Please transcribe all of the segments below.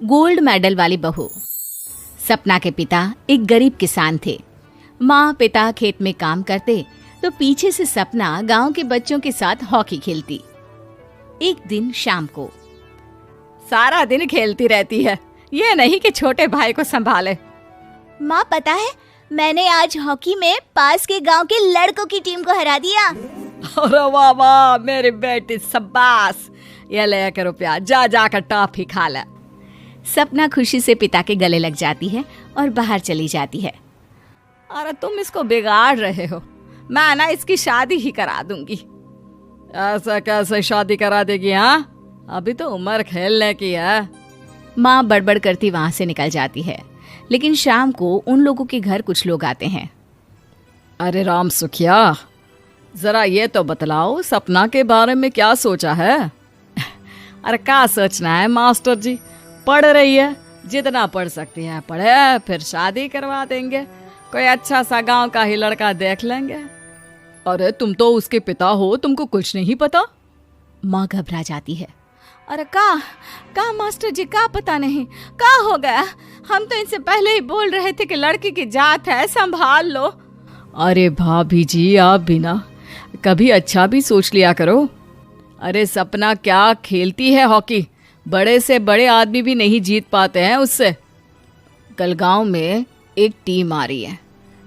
Gold medal वाली बहू। सपना के पिता एक गरीब किसान थे। माँ पिता खेत में काम करते तो पीछे से सपना गांव के बच्चों के साथ हॉकी खेलती। एक दिन शाम को, सारा दिन खेलती रहती है, ये नहीं कि छोटे भाई को संभाले। माँ पता है, मैंने आज हॉकी में पास के गांव के लड़कों की टीम को हरा दिया। अरे वाह वाह मेरी बेटी, शाबाश, ये ले रुपया, जा जाकर टॉफी खा ले। सपना खुशी से पिता के गले लग जाती है और बाहर चली जाती है। अरे तुम इसको बिगाड़ रहे हो, मैं ना इसकी शादी ही करा दूंगी। ऐसा कैसे शादी करा देगी? हाँ, अभी तो उम्र खेलने की है। माँ बड़बड़ करती वहां से निकल जाती है। लेकिन शाम को उन लोगों के घर कुछ लोग आते हैं। अरे राम सुखिया, जरा ये तो बतलाओ, सपना के बारे में क्या सोचा है? अरे क्या सोचना है मास्टर जी, पढ़ रही है, जितना पढ़ सकती है पढ़े, फिर शादी करवा देंगे, कोई अच्छा सा गांव का ही लड़का देख लेंगे। अरे तुम तो उसके पिता हो, तुमको कुछ नहीं पता? माँ घबरा जाती है। अरे का मास्टर जी, का पता नहीं, का हो गया? हम तो इनसे पहले ही बोल रहे थे कि लड़की की जात है, संभाल लो। अरे भाभी जी, आप भी ना कभी अच्छा भी सोच लिया करो। अरे सपना क्या खेलती है हॉकी, बड़े से बड़े आदमी भी नहीं जीत पाते हैं उससे। कल गांव में एक टीम आ रही है,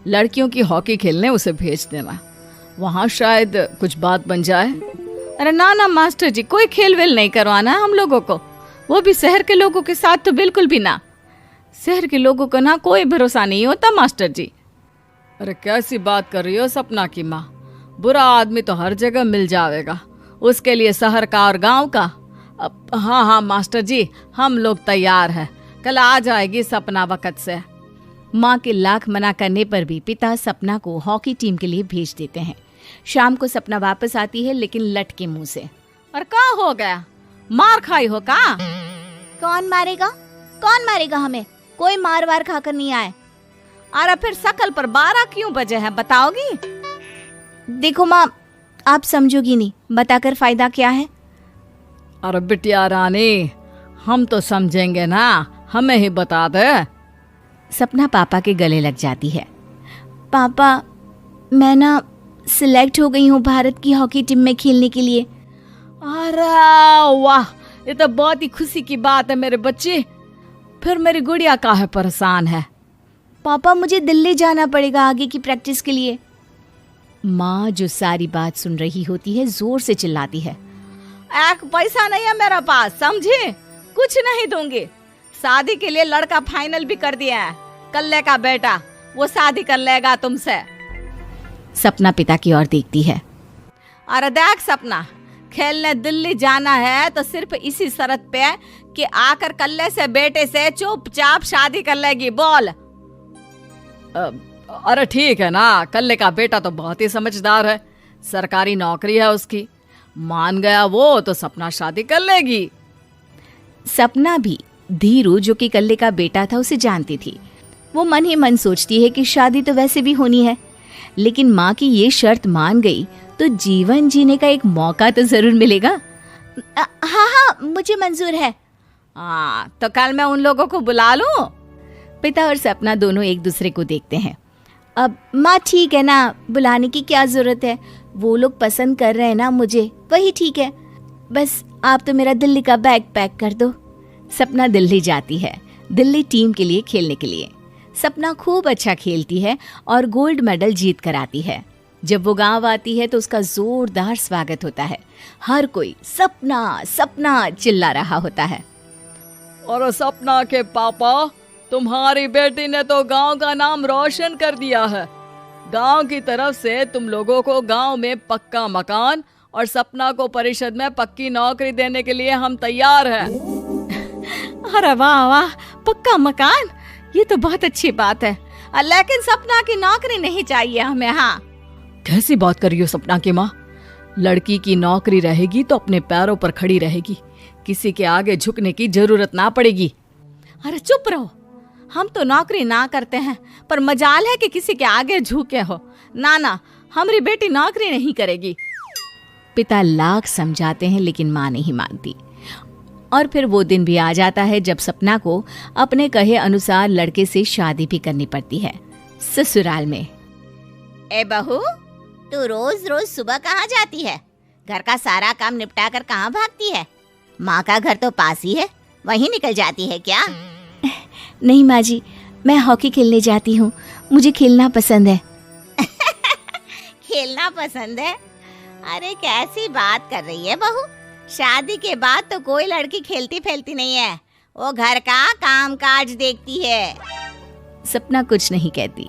लड़कियों की हॉकी खेलने उसे भेज देना, वहां शायद कुछ बात बन जाए। अरे ना ना मास्टर जी, कोई खेल वेल नहीं करवाना है हम लोगों को, वो भी शहर के लोगों के साथ तो बिल्कुल भी ना। शहर के लोगों को ना कोई भरोसा नहीं होता मास्टर जी। अरे कैसी बात कर रही हो सपना की माँ, बुरा आदमी तो हर जगह मिल जाएगा, उसके लिए शहर का और गांव का। हाँ हाँ मास्टर जी, हम लोग तैयार हैं, कल आ जाएगी सपना वक्त से। माँ के लाख मना करने पर भी पिता सपना को हॉकी टीम के लिए भेज देते हैं। शाम को सपना वापस आती है, लेकिन लट के मुंह से। और क्या हो गया, मार खाई हो का? कौन मारेगा हमें? कोई मार वार खाकर नहीं आए। अरे फिर शकल पर 12 क्यों बजे हैं, बताओगी? देखो माँ, आप समझोगी नहीं, बताकर फायदा क्या है? अरे बिटिया रानी, हम तो समझेंगे ना, हमें ही बता दे। सपना पापा के गले लग जाती है। पापा, मैं ना सिलेक्ट हो गई हूँ भारत की हॉकी टीम में खेलने के लिए। अरे वाह, ये तो बहुत ही खुशी की बात है मेरे बच्चे। फिर मेरी गुड़िया काहे परेशान है? पापा, मुझे दिल्ली जाना पड़ेगा आगे की प्रैक्टिस के लिए। माँ जो सारी बात सुन रही होती है, जोर से चिल्लाती है। एक पैसा नहीं है मेरे पास, समझी? कुछ नहीं दूंगी। शादी के लिए लड़का फाइनल भी कर दिया है, कल्ले का बेटा, वो शादी कर लेगा तुमसे। सपना पिता की ओर देखती है। अरे देख सपना, खेलने दिल्ली जाना है तो सिर्फ इसी शर्त पे कि आकर कल्ले से बेटे से चुपचाप शादी कर लेगी, बोल। अरे ठीक है ना, कल्ले का बेटा तो बहुत ही समझदार है, सरकारी नौकरी है उसकी, मान गया वो तो सपना शादी कर लेगी। सपना भी धीरू, जो कि कल्ले का बेटा था, उसे जानती थी। वो मन ही मन सोचती है कि शादी तो वैसे भी होनी है, लेकिन माँ की ये शर्त मान गई तो जीवन जीने का एक मौका तो जरूर मिलेगा। हाँ, मुझे मंजूर है। हाँ, तो कल मैं उन लोगों को बुला लूं? पिता और सपना दोनों एक दूसरे को देखते हैं। अब माँ ठीक है ना, बुलाने की क्या जरूरत है, वो लोग पसंद कर रहे हैं ना मुझे, वही ठीक है। बस आप तो मेरा दिल्ली का बैग पैक कर दो। सपना दिल्ली जाती है, दिल्ली टीम के लिए खेलने के लिए। सपना खूब अच्छा खेलती है और गोल्ड मेडल जीत कर आती है। जब वो गांव आती है तो उसका जोरदार स्वागत होता है। हर कोई सपना सपना चिल्ला रहा होता है। और सपना के पापा, तुम्हारी बेटी ने तो गांव का नाम रोशन कर दिया है। गांव की तरफ से तुम लोगों को गांव में पक्का मकान और सपना को परिषद में पक्की नौकरी देने के लिए हम तैयार हैं। अरे वाह वाह, पक्का मकान, ये तो बहुत अच्छी बात है, लेकिन सपना की नौकरी नहीं चाहिए हमें। हाँ, कैसी बात कर रही हो सपना की माँ? लड़की की नौकरी रहेगी तो अपने पैरों पर खड़ी रहेगी, किसी के आगे झुकने की जरूरत ना पड़ेगी। अरे चुप रहो, हम तो नौकरी ना करते हैं, पर मजाल है कि किसी के आगे झुके हो। ना ना, हमारी बेटी नौकरी नहीं करेगी। पिता लाख समझाते हैं लेकिन माँ नहीं मानती। और फिर वो दिन भी आ जाता है जब सपना को अपने कहे अनुसार लड़के से शादी भी करनी पड़ती है। ससुराल में। ए बहू, तू रोज रोज सुबह कहाँ जाती है? घर का सारा काम निपटा कर कहाँ भागती है? माँ का घर तो पास ही है, वहीं निकल जाती है क्या? नहीं माँ जी, मैं हॉकी खेलने जाती हूँ, मुझे खेलना पसंद है। खेलना पसंद है? अरे कैसी बात कर रही है बहू, शादी के बाद तो कोई लड़की खेलती फैलती नहीं है, वो घर का काम काज देखती है। सपना कुछ नहीं कहती।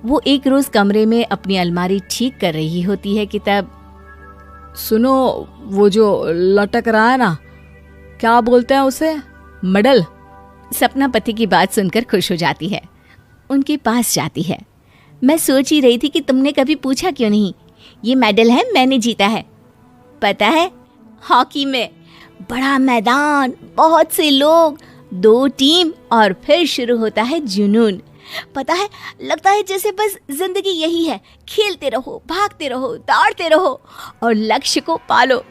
वो एक रोज कमरे में अपनी अलमारी ठीक कर रही होती है कि तब सुनो, वो जो लटक रहा है ना, क्या बोलते हैं उसे? मेडल। सपना पति की बात सुनकर खुश हो जाती है, उनके पास जाती है। मैं सोच ही रही थी कि तुमने कभी पूछा क्यों नहीं। ये मेडल है, मैंने जीता है। पता है, हॉकी में बड़ा मैदान, बहुत से लोग, 2 टीम और फिर शुरू होता है जुनून। पता है, लगता है जैसे बस जिंदगी यही है, खेलते रहो, भागते रहो, दौड़ते रहो और लक्ष्य को पालो।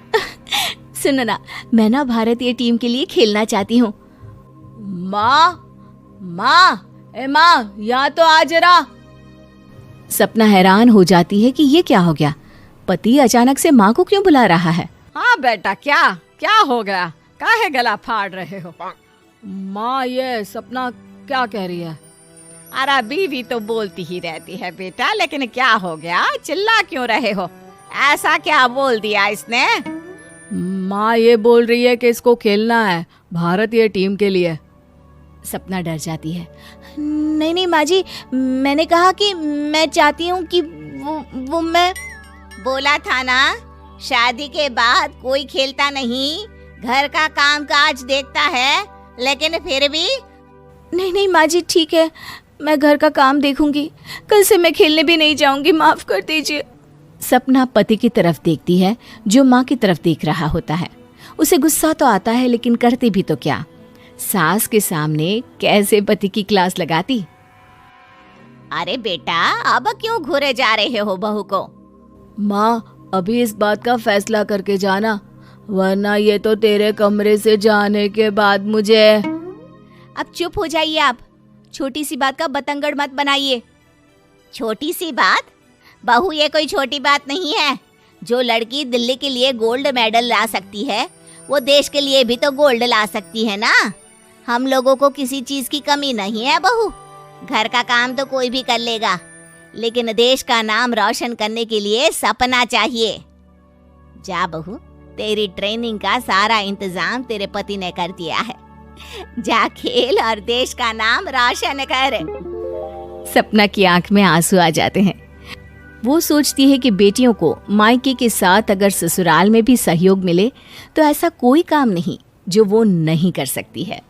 सुनो ना, मैं ना भारतीय टीम के लिए खेलना चाहती हूँ। माँ, यहाँ तो आ जरा। सपना हैरान हो जाती है कि ये क्या हो गया, पति अचानक से माँ को क्यों बुला रहा है। हाँ बेटा, क्या हो गया? काहे गला फाड़ रहे हो? माँ, ये सपना क्या कह रही है? अरे बीवी तो बोलती ही रहती है बेटा, लेकिन क्या हो गया, चिल्ला क्यों रहे हो? ऐसा क्या बोल दिया इसने? माँ ये बोल रही है कि इसको खेलना है भारतीय टीम के लिए। सपना डर जाती है। नहीं माँ जी, मैंने कहा कि मैं चाहती हूँ कि वो मैं बोला था ना, शादी के बाद कोई खेलता नहीं, घर का काम काज देखता है, लेकिन फिर भी। नहीं माँ जी, ठीक है, मैं घर का काम देखूंगी, कल से मैं खेलने भी नहीं जाऊंगी, माफ कर दीजिए। सपना पति की तरफ देखती है जो माँ की तरफ देख रहा होता है। उसे गुस्सा तो आता है, लेकिन करती भी तो क्या, सास के सामने कैसे पति की क्लास लगाती। अरे बेटा, अब क्यों घूरे जा रहे हो बहू को? माँ, अभी इस बात का फैसला करके जाना, वरना ये तो तेरे कमरे से जाने के बाद मुझे। अब चुप हो जाइए आप, छोटी सी बात का बतंगड़ मत बनाइए। छोटी सी बात? बहू, ये कोई छोटी बात नहीं है। जो लड़की दिल्ली के लिए गोल्ड मेडल ला सकती है, वो देश के लिए भी तो गोल्ड ला सकती है ना। हम लोगों को किसी चीज की कमी नहीं है बहू, घर का काम तो कोई भी कर लेगा, लेकिन देश का नाम रोशन करने के लिए सपना चाहिए। जा बहू, तेरी ट्रेनिंग का सारा इंतजाम तेरे पति ने कर दिया है, जा खेल और देश का नाम रोशन कर। सपना की आंख में आंसू आ जाते हैं। वो सोचती है कि बेटियों को मायके के साथ अगर ससुराल में भी सहयोग मिले तो ऐसा कोई काम नहीं जो वो नहीं कर सकती है।